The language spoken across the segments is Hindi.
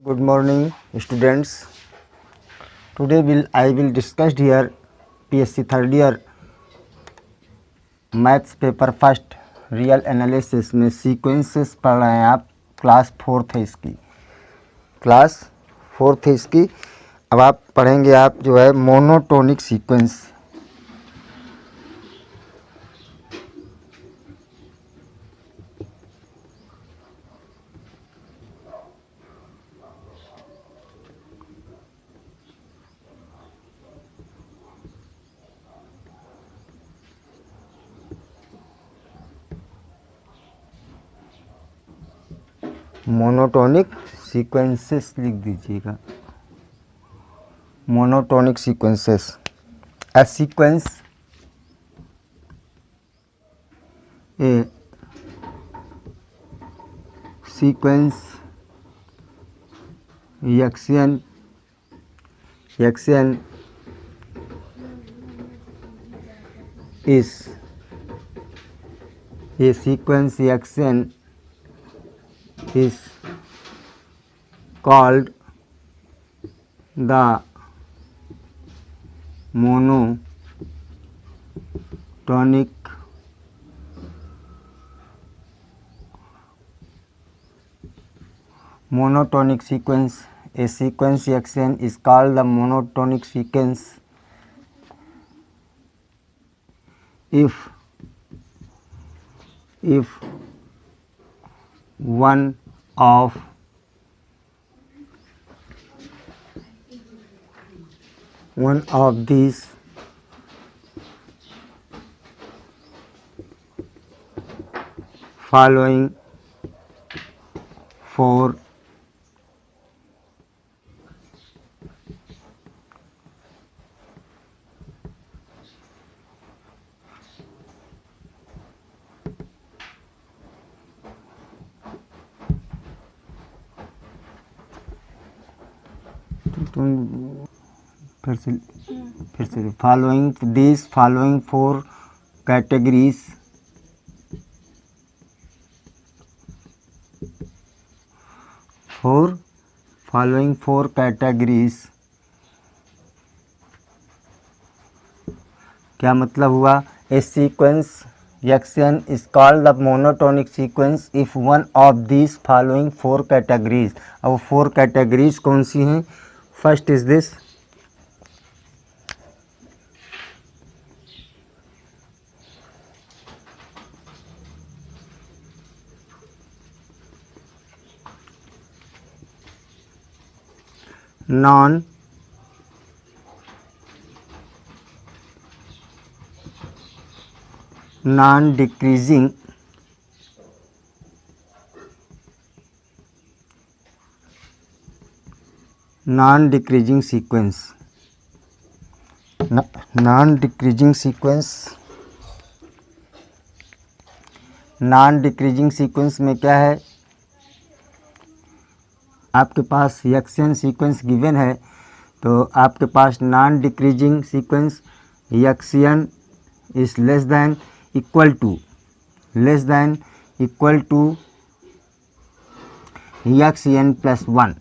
Good morning, students. Today I will discuss here PSC third year maths paper first real analysis में सीक्वेंसेस पढ़ रहे हैं आप। क्लास फोर्थ है इसकी। अब आप पढ़ेंगे आप जो है मोनोटोनिक सीक्वेंस। मोनोटोनिक सीक्वेंसेस लिख दीजिएगा। Monotonic sequences, A sequence action is a sequence action is called the monotonic sequence. A sequence action is called the monotonic sequence if one of these following four फिर से फॉलोइंग फोर कैटेगरीज क्या मतलब हुआ? A sequence xn is called the monotonic sequence if one of this following four categories. अब फोर कैटेगरीज कौन सी हैं? First is this non decreasing sequence। Non decreasing sequence में क्या है? आपके पास एक्शन सीक्वेंस गिवन है तो आपके पास non decreasing sequence xn is less than equal to xn plus one.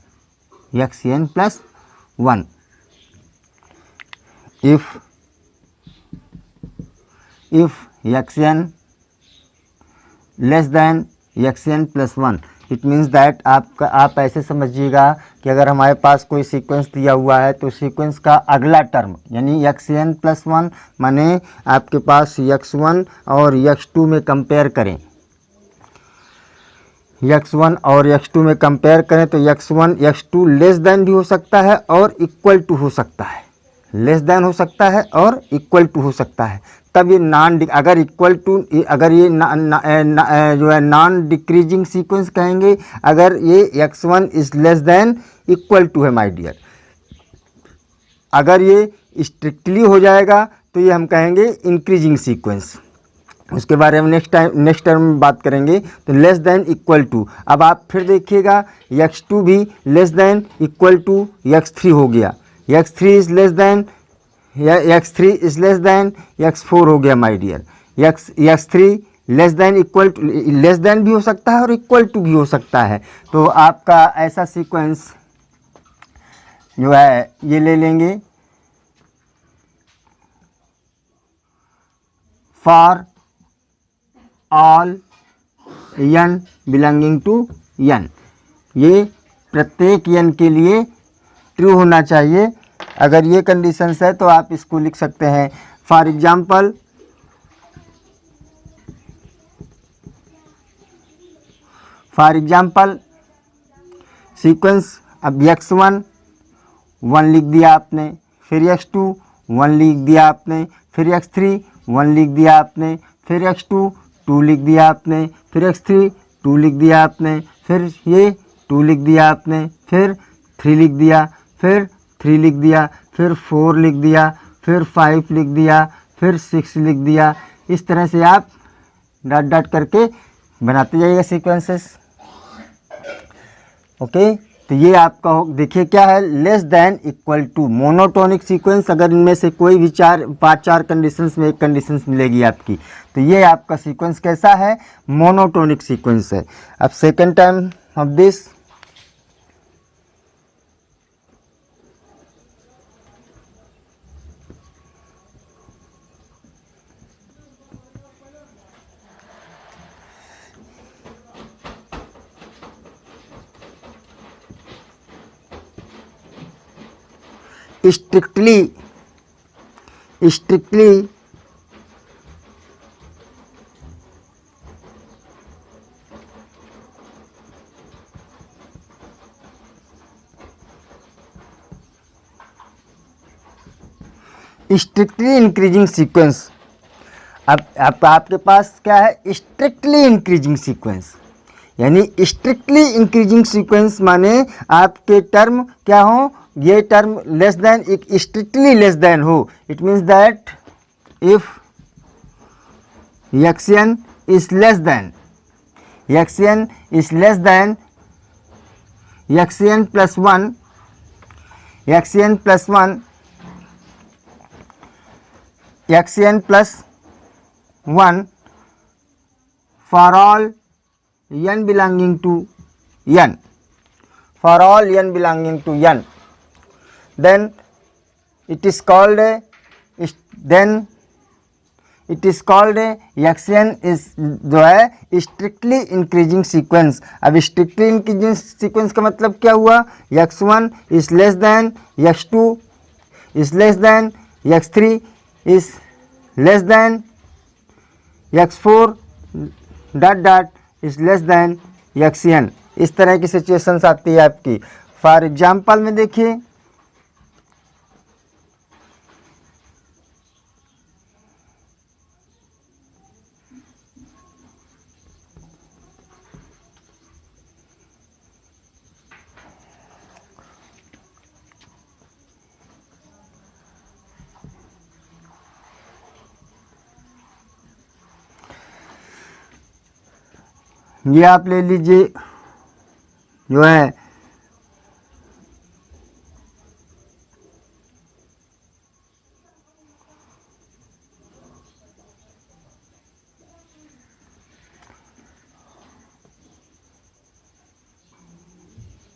If xn less than xn plus one, it means that आप ऐसे समझिएगा कि अगर हमारे पास कोई सीक्वेंस दिया हुआ है तो सीक्वेंस का अगला टर्म यानी एक्शन प्लस वन, माने आपके पास x1 और x2 में कंपेयर करें, x1 और x2 में कंपेयर करें तो x1 x2 लेस देन भी हो सकता है और इक्वल टू हो सकता है, लेस देन हो सकता है और इक्वल टू हो सकता है। तब ये अगर इक्वल टू, अगर ये जो है नॉन डिक्रीजिंग सीक्वेंस कहेंगे अगर ये x1 is less than equal to है माय डियर। अगर ये स्ट्रिक्टली हो जाएगा तो ये हम कहेंगे इंक्रीजिंग सीक्वेंस। उसके बारे में नेक्स्ट टर्म में बात करेंगे। तो लेस देन इक्वल टू, अब आप फिर देखिएगा x2 भी less than equal to x3 हो गया, x3 is less then x4 हो गया my dear. x3 less than equal to, less than भी हो सकता है और इक्वल टू भी हो सकता है। तो आपका ऐसा सीक्वेंस जो है ये ले लेंगे for all n belonging to n। ये प्रत्येक n के लिए ट्रू होना चाहिए। अगर ये कंडीशंस है तो आप इसको लिख सकते हैं फॉर एग्जाम्पल सीक्वेंस। अब x1 1 लिख दिया आपने, फिर x2 1 लिख दिया आपने, फिर x3 1 लिख दिया आपने, फिर x2 2 लिख दिया आपने, फिर x3 2 लिख दिया आपने, फिर ये 2 लिख दिया आपने, फिर 3 लिख दिया, फिर 3 लिख दिया, फिर 4 लिख दिया, फिर 5 लिख दिया, फिर 6 लिख दिया। इस तरह से आप डॉट डॉट करके बनाते जाइएगा सीक्वेंसेस। ओके, तो ये आपका देखिए क्या है, less than equal to monotonic sequence. अगर इनमें से कोई भी चार कंडीशंस में एक कंडीशंस मिलेगी आपकी, तो ये आपका सीक्वेंस कैसा है, मोनोटोनिक सीक्वेंस है। अब second time of this, strictly strictly increasing sequence. अब आपके पास क्या है, स्ट्रिक्टली इंक्रीजिंग सीक्वेंस, यानी स्ट्रिक्टली इंक्रीजिंग सीक्वेंस माने आपके टर्म क्या हो, ये term less than strictly less than हो। It means that if xn is less than xn is less than xn plus 1 xn plus 1 xn plus 1 for all n belonging to n, for all n belonging to n, then it is called a xn is जो है स्ट्रिक्टली इंक्रीजिंग सीक्वेंस। अब स्ट्रिक्टली इंक्रीजिंग सीक्वेंस का मतलब क्या हुआ, x1 is less then x2 is less then x3 is less then x4 dot dot is less then xn। इस तरह की सिचुएशंस आती है आपकी। फॉर एग्जांपल में देखिए, ये आप ले लीजिए जो है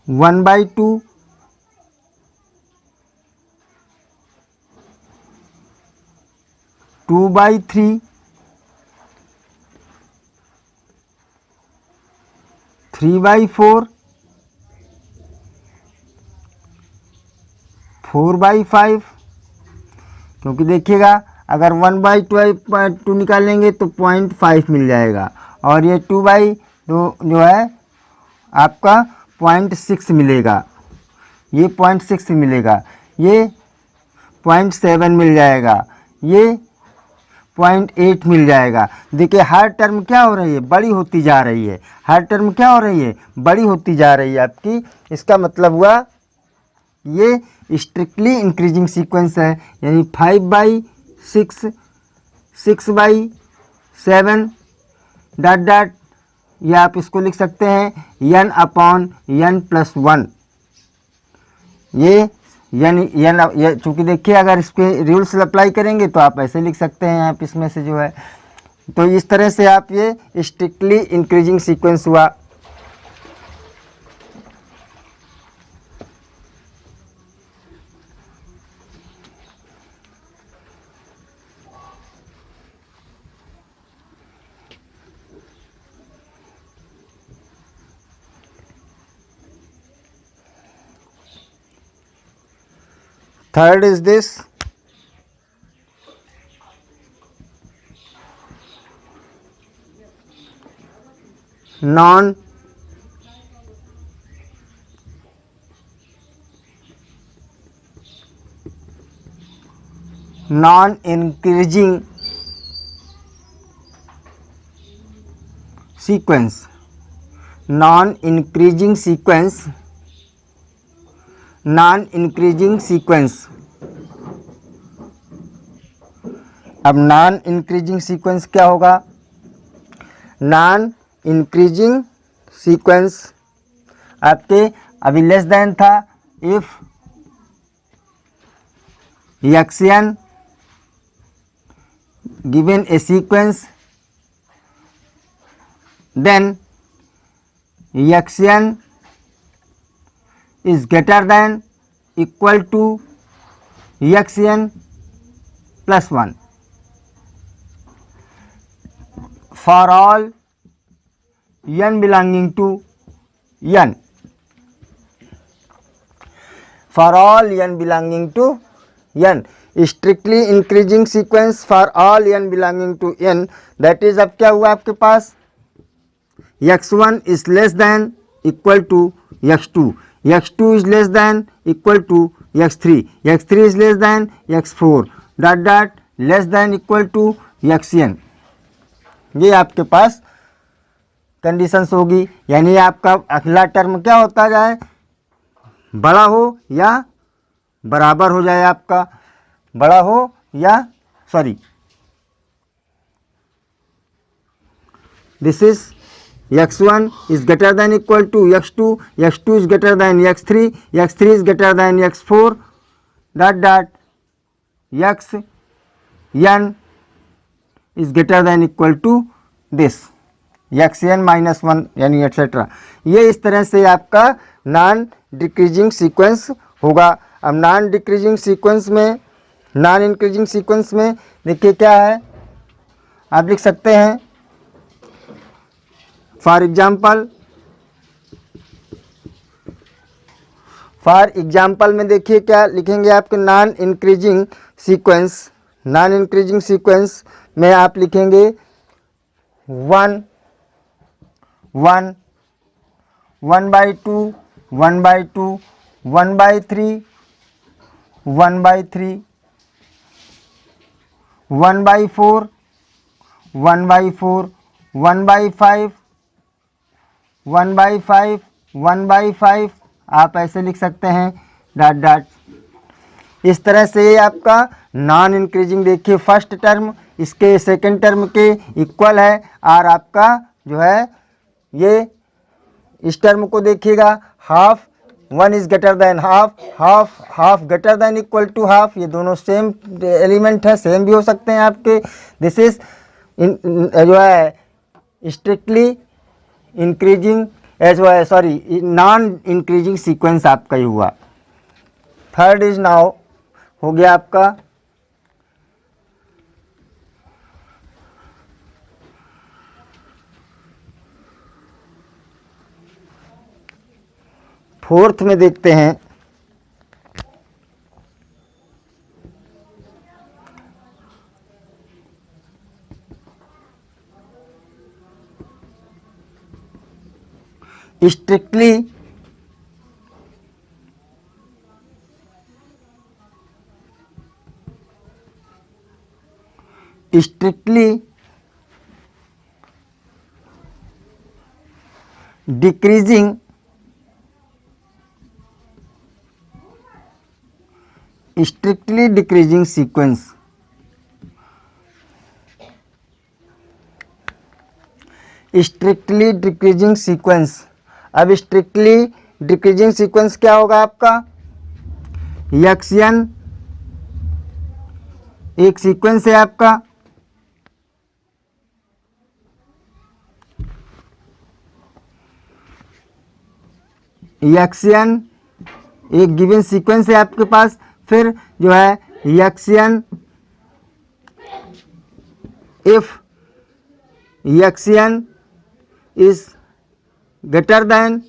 वन बाई टू, 2/3, 3/4, 4/5। क्योंकि देखिएगा अगर 1/2 निकालेंगे तो 0.5 मिल जाएगा, और ये 2/2 जो है आपका 0.6 मिलेगा, ये 0.6 मिलेगा, ये 0.7 मिल जाएगा, ये 0.8 मिल जाएगा। देखिए हर टर्म क्या हो रही है, बड़ी होती जा रही है, हर टर्म क्या हो रही है, बड़ी होती जा रही है आपकी। इसका मतलब हुआ ये स्ट्रिक्टली इंक्रीजिंग सीक्वेंस है, यानी 5/6, 6/7 डॉट डॉट, ये आप इसको लिख सकते हैं n/n+1। ये यानी ये चूँकि देखिए अगर इस पर रूल्स अप्लाई करेंगे तो आप ऐसे लिख सकते हैं आप इसमें से जो है। तो इस तरह से आप ये स्ट्रिक्टली इंक्रीजिंग सीक्वेंस हुआ। Third is this non increasing sequence. Non increasing sequence. अब नॉन इंक्रीजिंग सीक्वेंस क्या होगा? नॉन इंक्रीजिंग सीक्वेंस आपके अभी लेस देन था, if x n given a sequence then x n is greater than equal to xn plus 1 for all n belonging to n. For all n belonging to n, strictly increasing sequence for all n belonging to n, that is अब क्या हुआ आपके पास? x1 is less than equal to x2, x2 is less than equal to x3, x3 is less than x4 dot dot less than equal to xn. ये आपके पास कंडीशंस होगी, यानी आपका अगला टर्म क्या होता जाए? बड़ा हो या बराबर हो जाए, आपका बड़ा हो या sorry this is x1 is greater than equal to x2, x2 is greater than x3, x3 is greater than x4 dot dot xn is greater than equal to this xn minus 1 यानी एट्सेट्रा. ये इस तरह से आपका नॉन डिक्रीजिंग सीक्वेंस होगा. अब नॉन डिक्रीजिंग सीक्वेंस में, नॉन इंक्रीजिंग सीक्वेंस में देखिए क्या है, आप लिख सकते हैं फॉर एग्जाम्पल में देखिए क्या लिखेंगे आपके non increasing sequence. Non increasing sequence में आप लिखेंगे 1 1 1/2 1/2 1/3 1/3 1/4 1/4 1/5 1/5 1/5 आप ऐसे लिख सकते हैं डॉट डॉट. इस तरह से ये आपका नॉन इंक्रीजिंग देखिए फर्स्ट टर्म इसके सेकंड टर्म के इक्वल है, और आपका जो है ये इस टर्म को देखिएगा half, 1 is greater than half, half greater than equal to half. ये दोनों सेम एलिमेंट है, सेम भी हो सकते हैं आपके. दिस इज जो है स्ट्रिक्टली इंक्रीजिंग एज वो है सॉरी नॉन इंक्रीजिंग सीक्वेंस आपका ही हुआ. थर्ड इज नाउ हो गया आपका फोर्थ में देखते हैं strictly decreasing strictly decreasing sequence. Strictly decreasing sequence. अब स्ट्रिक्टली डिक्रीजिंग सीक्वेंस क्या होगा आपका? एक्शन एक सीक्वेंस है आपका, एक्शन एक गिवन सीक्वेंस है आपके पास. फिर जो है action if action is greater then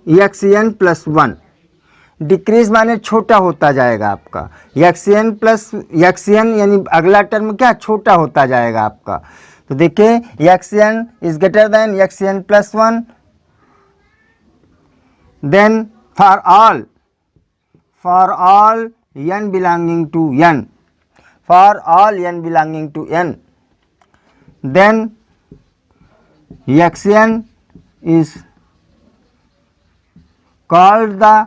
xn plus 1. Decrease माने छोटा होता जाएगा आपका, एक्सएन प्लस एक्सएन यानी अगला टर्म क्या छोटा होता जाएगा आपका। तो देखिए x n is greater than x n plus 1, then for all n belonging to n, for all n belonging to n, then xn is called the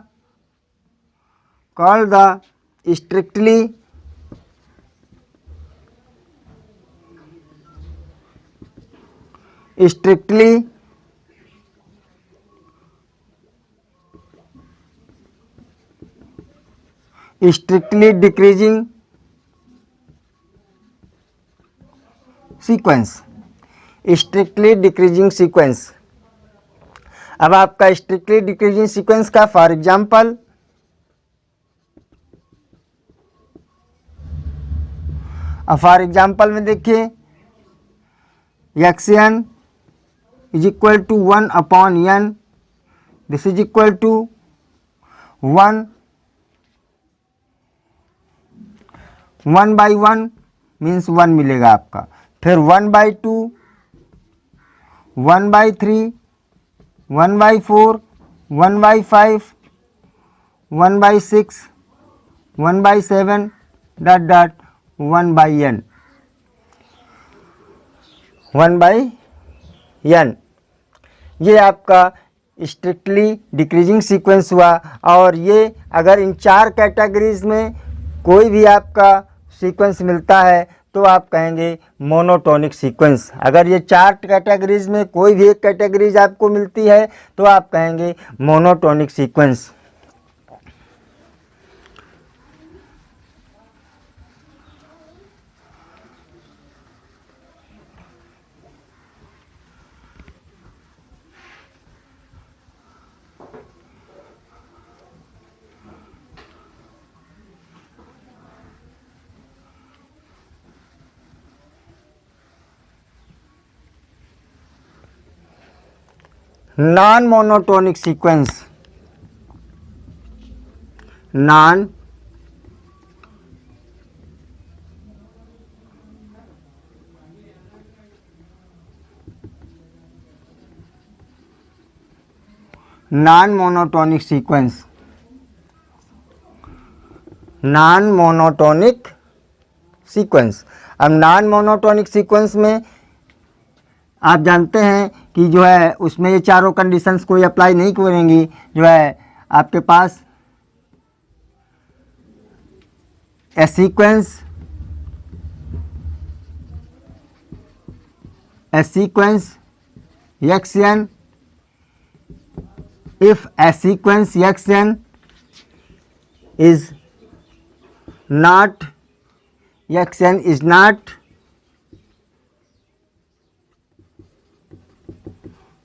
strictly decreasing sequence, strictly decreasing sequence। अब आपका स्ट्रिक्टली डिक्रीजिंग सीक्वेंस का फॉर एग्जांपल में देखिए x n is equal to 1 upon n, this is equal to 1/1 means 1 मिलेगा आपका, फिर 1/2, 1/3, 1/4, 1/5, 1/6, 1/7 डॉट डॉट 1/n, 1/n। ये आपका स्ट्रिक्टली डिक्रीजिंग सीक्वेंस हुआ। और ये अगर इन 4 कैटेगरीज में कोई भी आपका सीक्वेंस मिलता है तो आप कहेंगे मोनोटोनिक सीक्वेंस। अगर ये 4 कैटेगरीज में कोई भी एक कैटेगरीज आपको मिलती है तो आप कहेंगे monotonic sequence. Non monotonic sequence, non monotonic sequence, non monotonic sequence. अब नॉन मोनोटोनिक सीक्वेंस में आप जानते हैं कि जो है उसमें ये चारों कंडीशंस कोई अप्लाई नहीं करेंगी। जो है आपके पास ए sequence xn, if a sequence xn is not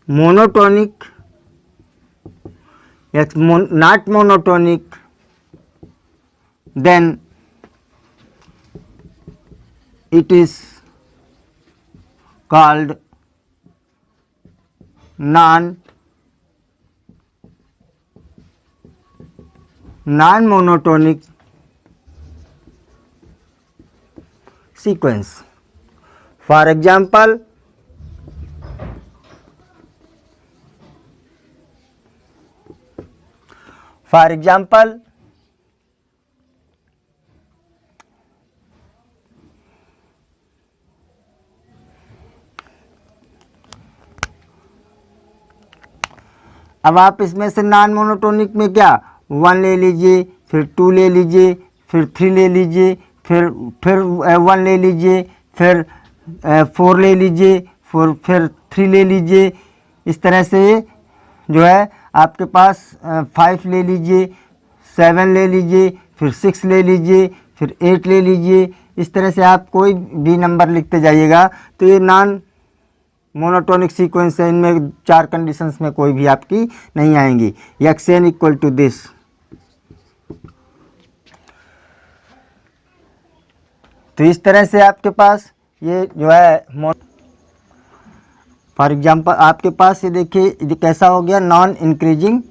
monotonic, not monotonic, then it is called non-monotonic sequence. For example, अब आप इसमें से नॉन मोनोटोनिक में क्या 1 ले लीजिए, फिर 2 ले लीजिए, फिर 3 ले लीजिए, फिर 1 ले लीजिए, फिर 4 ले लीजिए, फिर 3 ले लीजिए। इस तरह से जो है आपके पास 5 ले लीजिए, 7 ले लीजिए, फिर 6 ले लीजिए, फिर 8 ले लीजिए। इस तरह से आप कोई भी नंबर लिखते जाइएगा तो ये नॉन मोनोटोनिक सीक्वेंस है। इनमें 4 कंडीशंस में कोई भी आपकी नहीं आएंगी। xn equal to this. तो इस तरह से आपके पास ये जो है फॉर एग्जांपल आपके पास ये देखिए ये कैसा हो गया non increasing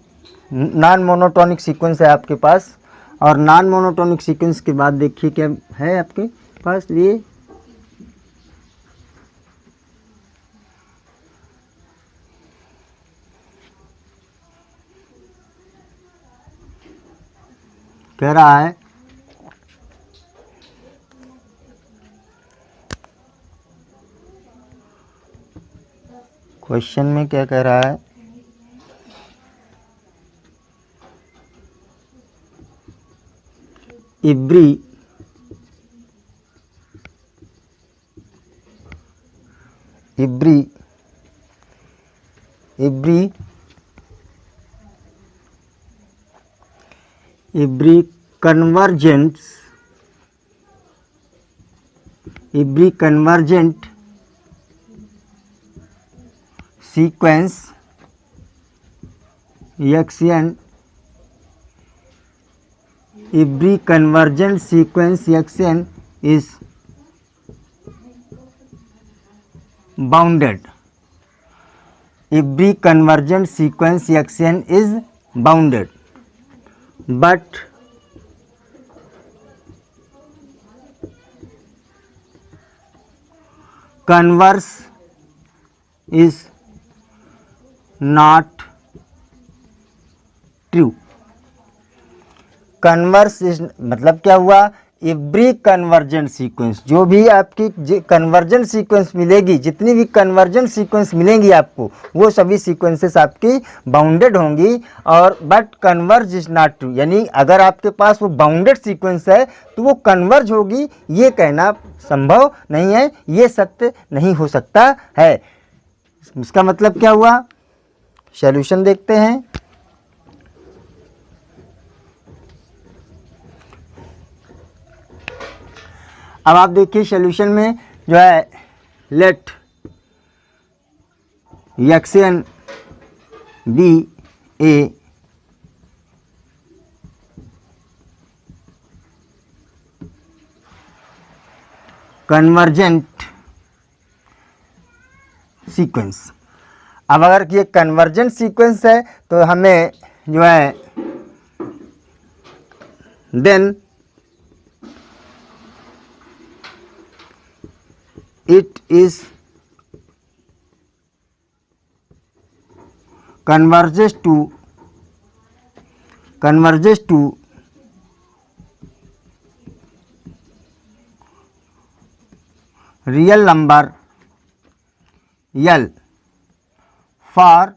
non monotonic sequence है आपके पास। और नॉन मोनोटोनिक सीक्वेंस के बाद देखिए क्या है आपके पास, ये कह रहा है क्वेश्चन में क्या कह रहा है, every every every every convergent sequence xn, every convergent sequence xn is bounded. Every convergent sequence xn is bounded, but converse is not true. Converse is मतलब क्या हुआ, एवरी कन्वर्जेंट सीक्वेंस, जो भी आपकी कन्वर्जेंट सीक्वेंस मिलेगी, जितनी भी कन्वर्जेंट सीक्वेंस मिलेंगी आपको, वो सभी सीक्वेंसेस आपकी बाउंडेड होंगी। और but converse is not true, यानी अगर आपके पास वो बाउंडेड सीक्वेंस है तो वो कन्वर्ज होगी, ये कहना संभव नहीं है, ये सत्य नहीं हो सकता है। इसका मतलब क्या हुआ, सॉल्यूशन देखते हैं। अब आप देखिए सॉल्यूशन में जो है, लेट एक्सएन बी ए कन्वर्जेंट सीक्वेंस। अब अगर ये कन्वर्जेंट सीक्वेंस है तो हमें जो है then it is converges to real number L for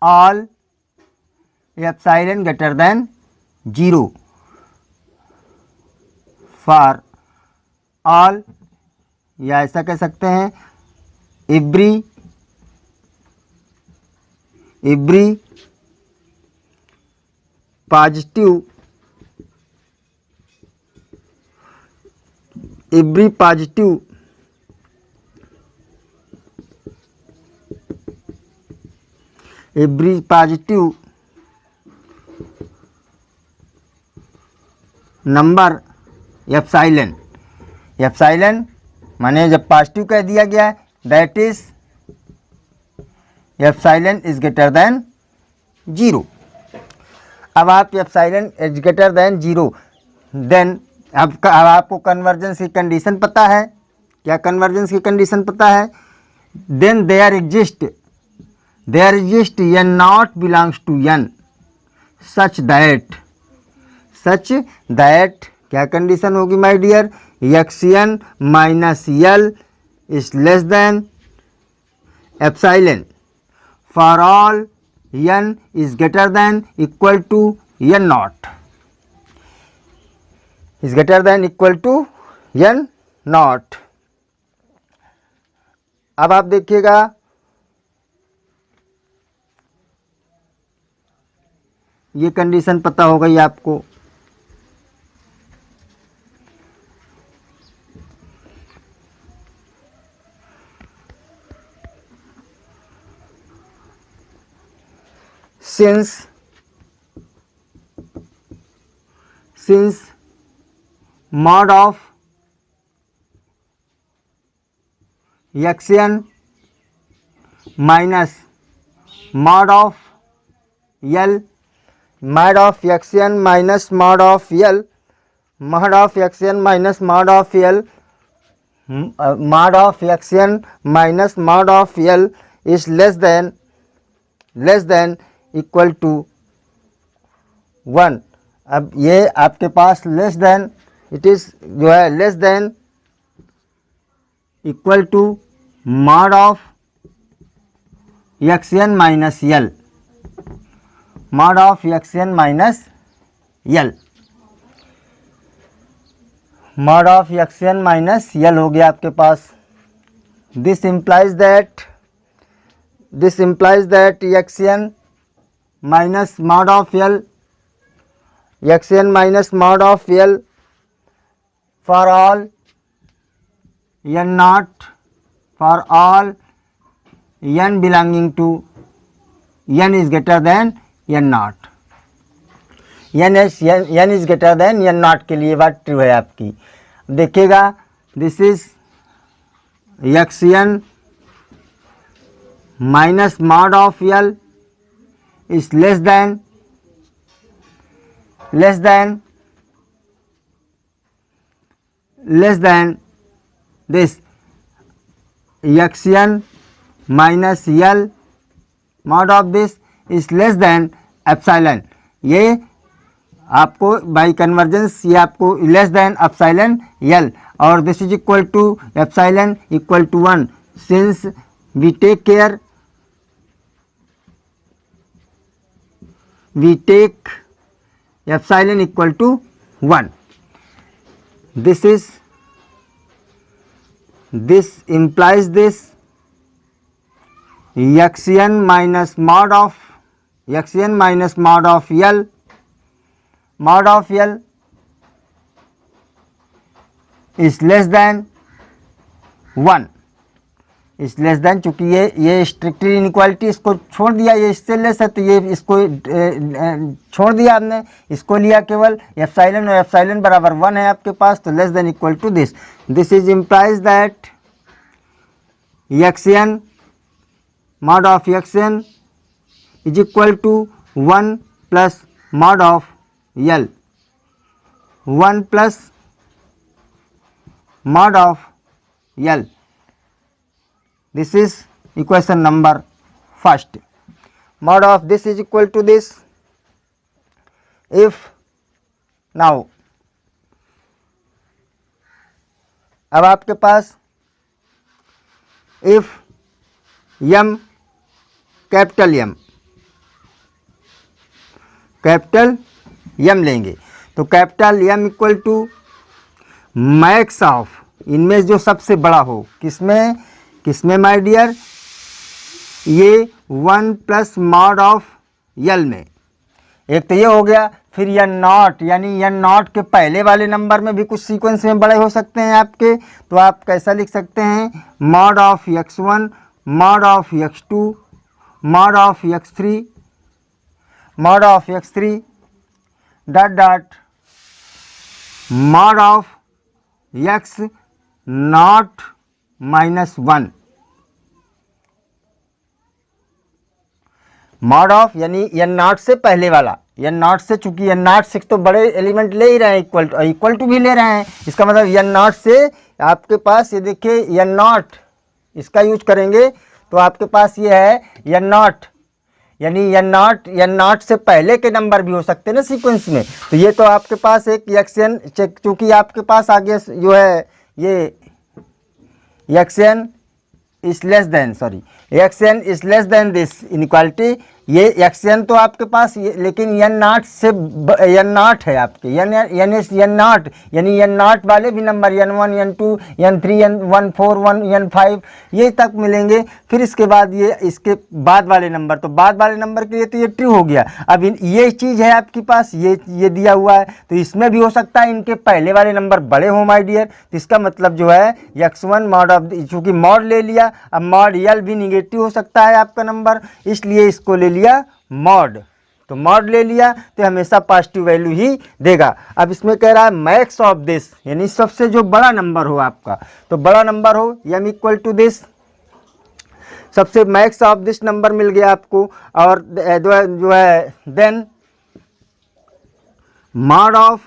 all epsilon greater than 0, for all, या ऐसा कह सकते हैं एवरी पॉजिटिव नंबर एप्साइलन माने जब पॉजिटिव कह दिया गया है, that is epsilon is greater than 0। अब आप epsilon is greater than 0, then अब आपको कन्वर्जेंस की कंडीशन पता है। क्या कन्वर्जेंस की कंडीशन पता है, then there exist n not belongs to n such that क्या कंडीशन होगी my dear, x n minus l is less than epsilon for all n is greater than equal to n not, is greater than equal to n not. अब आप देखिएगा ये कंडीशन पता हो गई आपको। since mod of xn minus mod of L, mod of xn minus mod of l, mod of xn minus mod of l, mod of xn minus mod of l is less than equal to 1। अब ये आपके पास लेस देन, इट इज़ जो है less than equal to mod of xn minus l, mod of xn minus l, mod of xn minus l हो गया आपके पास। This implies that xn minus mod of l, xn minus mod of l for all n naught, for all n belonging to n is greater than n naught, n is greater than n naught के लिए बात ट्रू है आपकी। देखिएगा this is xn minus mod of l is less than this xn minus l mod of this is less than epsilon. ये आपको बाई कन्वर्जेंस ये आपको लेस देन एप्सिलॉन एल, और this is equal to epsilon equal to 1 since we take epsilon equal to 1। this implies this xn minus mod of l, is less than 1, इस लेस देन, चूँकि ये स्ट्रिक्टली इनइक्वालिटी इसको छोड़ दिया, ये इससे लेस है तो ये इसको छोड़ दिया आपने, इसको लिया केवल एप्सिलॉन, और एप्सिलॉन बराबर 1 है आपके पास, तो less than equal to this is implies that xn mod of xn is equal to 1 plus mod of l, 1 plus mod of l। This is equation number first। Mod of this is equal to this। If now अब आपके पास if m कैपिटल M लेंगे तो capital M equal to max of, इनमें जो सबसे बड़ा हो, किसमें माय डियर, ये 1 प्लस मॉड ऑफ l में। एक तो ये हो गया, फिर n नॉट, यानी n नॉट के पहले वाले नंबर में भी कुछ सीक्वेंस में बड़े हो सकते हैं आपके, तो आप कैसा लिख सकते हैं, mod of x1, mod of x2, mod of x3, mod of x3 dot dot mod of x not minus 1, mod of यानी n नॉट से पहले वाला, n नॉट से, चूंकि n नॉट से तो बड़े एलिमेंट ले ही रहे हैं, इक्वल टू भी ले रहे हैं, इसका मतलब n नॉट से आपके पास ये देखिए n नॉट, इसका यूज करेंगे तो आपके पास ये है n नॉट, यानी n नॉट से पहले के नंबर भी हो सकते हैं ना सीक्वेंस में, तो ये तो आपके पास एक xn, चूँकि आपके पास आगे जो है ये xn is less then, xn is less then this inequality, ये xn तो आपके पास ये, लेकिन n नॉट से n नॉट है आपके, n नॉट, यानी n नॉट वाले भी number n1, n2, n3, n14, n5 ये तक मिलेंगे। फिर इसके बाद ये इसके बाद वाले नंबर, तो बाद वाले नंबर के लिए तो ये ट्रू हो गया। अब ये चीज़ है आपके पास, ये दिया हुआ है, तो इसमें भी हो सकता है इनके पहले वाले नंबर बड़े हों माय डियर, तो इसका मतलब जो है x1 मॉड ऑफ, चूँकि मॉड ले लिया, अब मॉड l भी निगेटिव हो सकता है आपका नंबर, इसलिए इसको ले लिया मॉड, तो मॉड ले लिया तो हमेशा पॉजिटिव वैल्यू ही देगा। अब इसमें कह रहा है मैक्स ऑफ दिस, यानी सबसे जो बड़ा नंबर हो आपका, तो बड़ा नंबर हो m इक्वल टू दिस, सबसे मैक्स ऑफ दिस नंबर मिल गया आपको, और जो है then mod of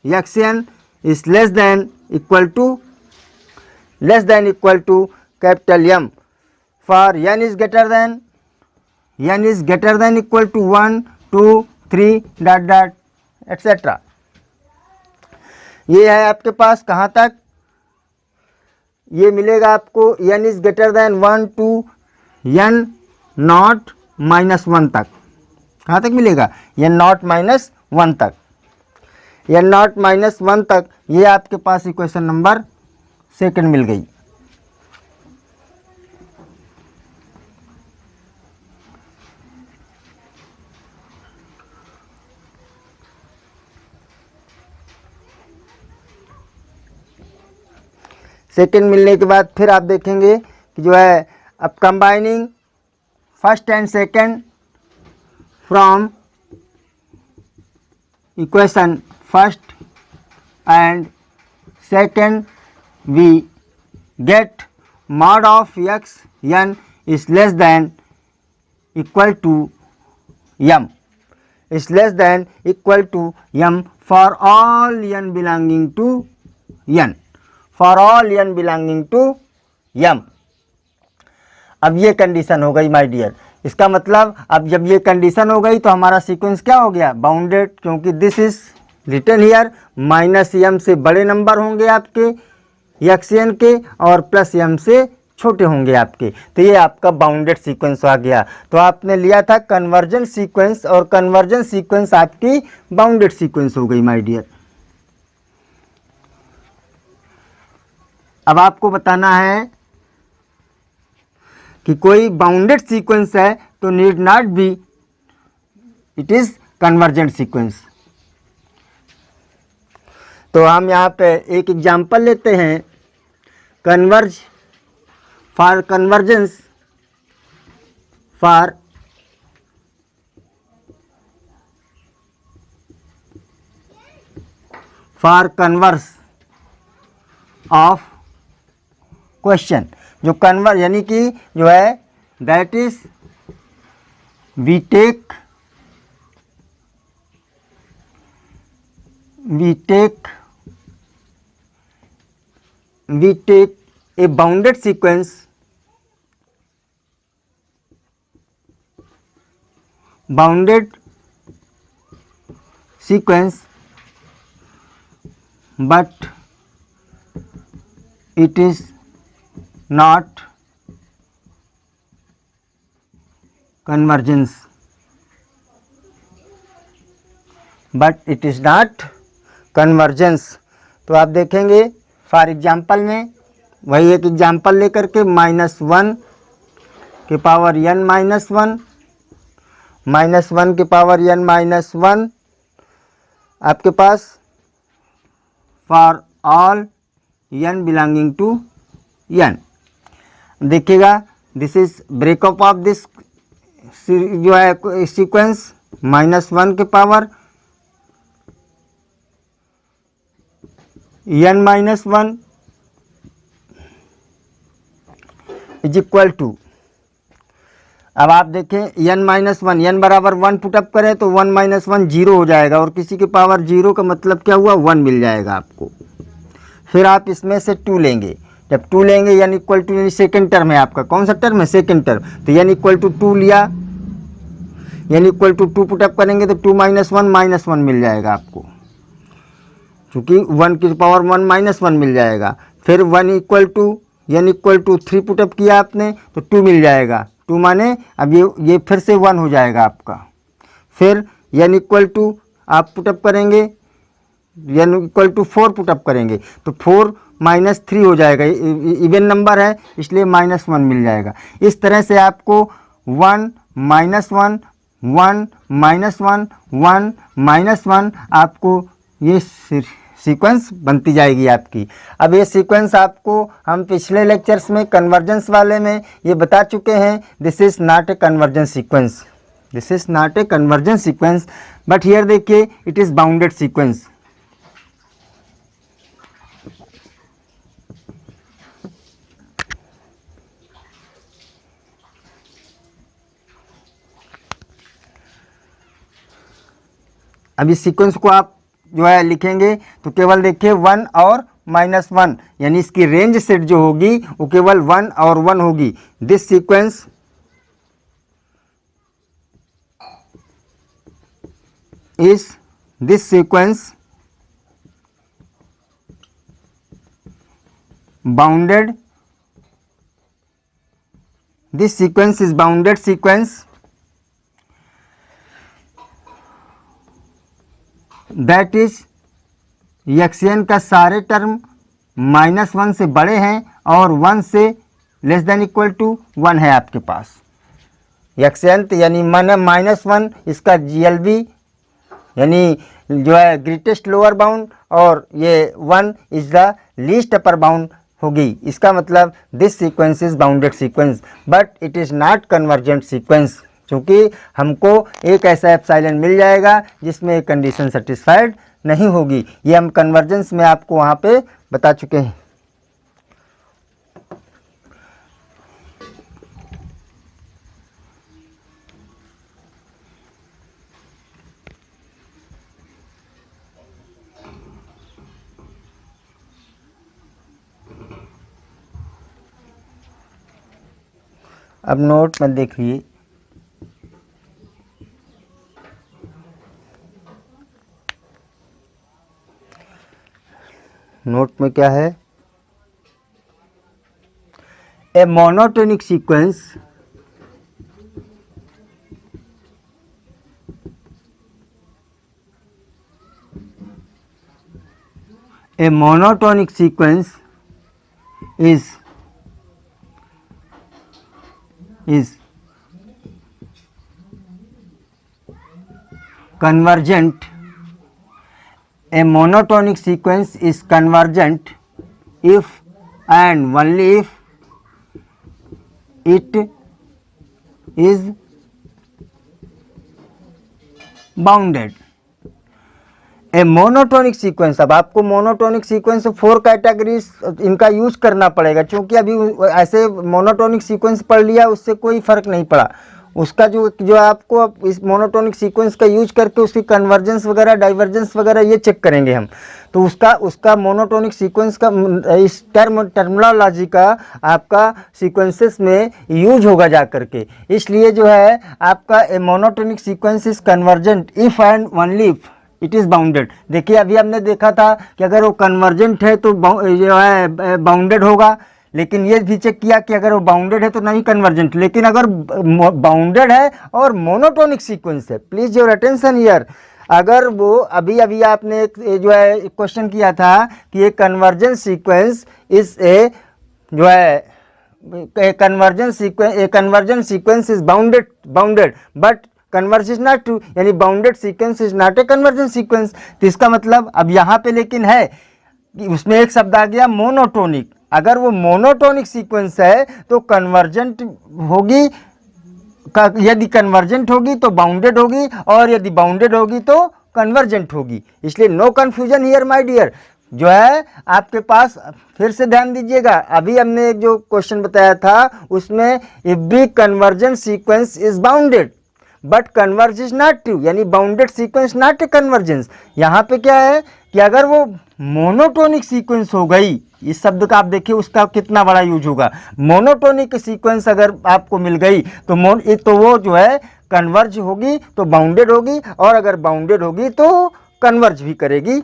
x n is less than equal to capital M for n is greater than equal to 1 2 3 dot dot etcetera. ये है आपके पास कहाँ तक, ये मिलेगा आपको n is greater than 1 to n not minus 1 तक। कहाँ तक मिलेगा, n नॉट माइनस 1 तक, n नॉट माइनस 1 तक। ये आपके पास इक्वेशन नंबर सेकंड मिल गई। सेकेंड मिलने के बाद फिर आप देखेंगे कि जो है अब combining first and second from equation first and second we get mod of x n is less than equal to m, is less than equal to m for all n belonging to n, for all n belonging to m. अब ये कंडीशन हो गई माय डियर। इसका मतलब अब जब ये कंडीशन हो गई तो हमारा सीक्वेंस क्या हो गया, बाउंडेड, क्योंकि this is written here minus m से बड़े नंबर होंगे आपके एक्स एन के और प्लस एम से छोटे होंगे आपके, तो ये आपका बाउंडेड सीक्वेंस आ गया। तो आपने लिया था कन्वर्जन सीक्वेंस और कन्वर्जन सीक्वेंस आपकी बाउंडेड सीक्वेंस हो गई माय डियर। अब आपको बताना है कि कोई बाउंडेड सीक्वेंस है तो need not be it is convergent sequence. तो हम यहाँ पे एक एग्जांपल लेते हैं, converge for convergence for converse of question. जो कन्वर्ट यानी कि जो है that is we take a bounded sequence but it is not convergence, तो आप देखेंगे फॉर एग्जांपल में वही एक एग्जांपल लेकर के -1 के पावर n -1, -1 के पावर n -1 आपके पास for all n belonging to n। देखिएगा this is breakup of this जो है सीक्वेंस -1 के power n -1 is equal to, अब आप देखें n -1, n बराबर 1 पुटअप करें तो 1 -1 0 हो जाएगा और किसी के पावर 0 का मतलब क्या हुआ 1 मिल जाएगा आपको। फिर आप इसमें से 2 लेंगे, जब 2 लेंगे n इक्वल टू यानी सेकेंड टर्म है आपका, कौन सा टर्म है सेकेंड टर्म, तो n इक्वल टू 2 लिया, n इक्वल टू 2 पुटअप करेंगे तो 2 -1 मिल जाएगा आपको, क्योंकि 1 की पावर 1 -1 मिल जाएगा। फिर 1 equal to n equal to 3 put up किया आपने तो 2 मिल जाएगा, 2 माने अब ये फिर से 1 हो जाएगा आपका। फिर n इक्वल टू आप पुटअप करेंगे, n इक्वल टू 4 पुटअप करेंगे तो 4 -3 हो जाएगा, इवन नंबर है इसलिए -1 मिल जाएगा। इस तरह से आपको 1 -1 1 -1 1 -1 आपको ये सीक्वेंस बनती जाएगी आपकी। अब ये सीक्वेंस आपको हम पिछले लेक्चर्स में कन्वर्जेंस वाले में ये बता चुके हैं, this is not a convergence sequence, this is not a convergence sequence, but here देखिए इट इज़ बाउंडेड सीक्वेंस। अब इस सीक्वेंस को आप जो है लिखेंगे तो केवल देखिए 1 और -1, यानी इसकी रेंज सेट जो होगी वो केवल 1 और 1 होगी। This sequence bounded, this sequence is bounded sequence that is xn का सारे टर्म -1 से बड़े हैं और 1 से लेस देन इक्वल टू 1 है आपके पास। xn यानी -1 इसका GLB यानी जो है ग्रेटेस्ट लोअर बाउंड, और ये 1 is the least upper bound होगी। इसका मतलब this sequence is bounded sequence but it is not convergent sequence, क्योंकि हमको एक ऐसा एप्सिलॉन मिल जाएगा जिसमें एक कंडीशन सेटिस्फाइड नहीं होगी। ये हम कन्वर्जेंस में आपको वहाँ पे बता चुके हैं। अब नोट में देखिए, नोट में क्या है, a monotonic sequence is convergent. A monotonic sequence is convergent if and only if it is bounded. A monotonic sequence, अब आपको मोनोटोनिक सीक्वेंस 4 कैटेगरीज इनका यूज करना पड़ेगा, क्योंकि अभी ऐसे मोनोटोनिक सीक्वेंस पढ़ लिया उससे कोई फर्क नहीं पड़ा। उसका जो आपको इस मोनोटोनिक सीक्वेंस का यूज करके उसकी कन्वर्जेंस वगैरह डाइवर्जेंस वगैरह ये चेक करेंगे हम। तो उसका मोनोटोनिक सीक्वेंस का इस टर्मिनोलॉजी का आपका सीक्वेंसेस में यूज होगा जा करके। इसलिए जो है आपका a monotonic sequence is convergent if and only if it is bounded. देखिए अभी हमने देखा था कि अगर वो कन्वर्जेंट है तो जो है बाउंडेड होगा, लेकिन ये भी चेक किया कि अगर वो बाउंडेड है तो नहीं कन्वर्जेंट। लेकिन अगर बाउंडेड है और मोनोटोनिक सीक्वेंस है, प्लीज़ योर अटेंशन हियर, अगर वो अभी आपने एक जो है क्वेश्चन किया था कि ये कन्वर्जेंट सीक्वेंस इज ए जो है convergent sequence is bounded but converse is not true, यानी bounded sequence is not a convergent sequence. तो इसका मतलब अब यहाँ पे लेकिन है कि उसमें एक शब्द आ गया मोनोटोनिक। अगर वो मोनोटोनिक सीक्वेंस है तो कन्वर्जेंट होगी, यदि कन्वर्जेंट होगी तो बाउंडेड होगी, और यदि बाउंडेड होगी तो कन्वर्जेंट होगी। इसलिए no confusion here my dear. जो है आपके पास फिर से ध्यान दीजिएगा, अभी हमने एक जो क्वेश्चन बताया था उसमें every convergent sequence is bounded but converse is not true, यानी bounded sequence not a convergence. यहाँ पे क्या है कि अगर वो मोनोटोनिक सीक्वेंस हो गई, इस शब्द का आप देखिए उसका कितना बड़ा यूज होगा। मोनोटोनिक सीक्वेंस अगर आपको मिल गई तो वो जो है कन्वर्ज होगी तो बाउंडेड होगी, और अगर बाउंडेड होगी तो कन्वर्ज भी करेगी।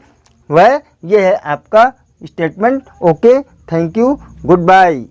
वह ये है आपका statement. Okay, thank you, good bye.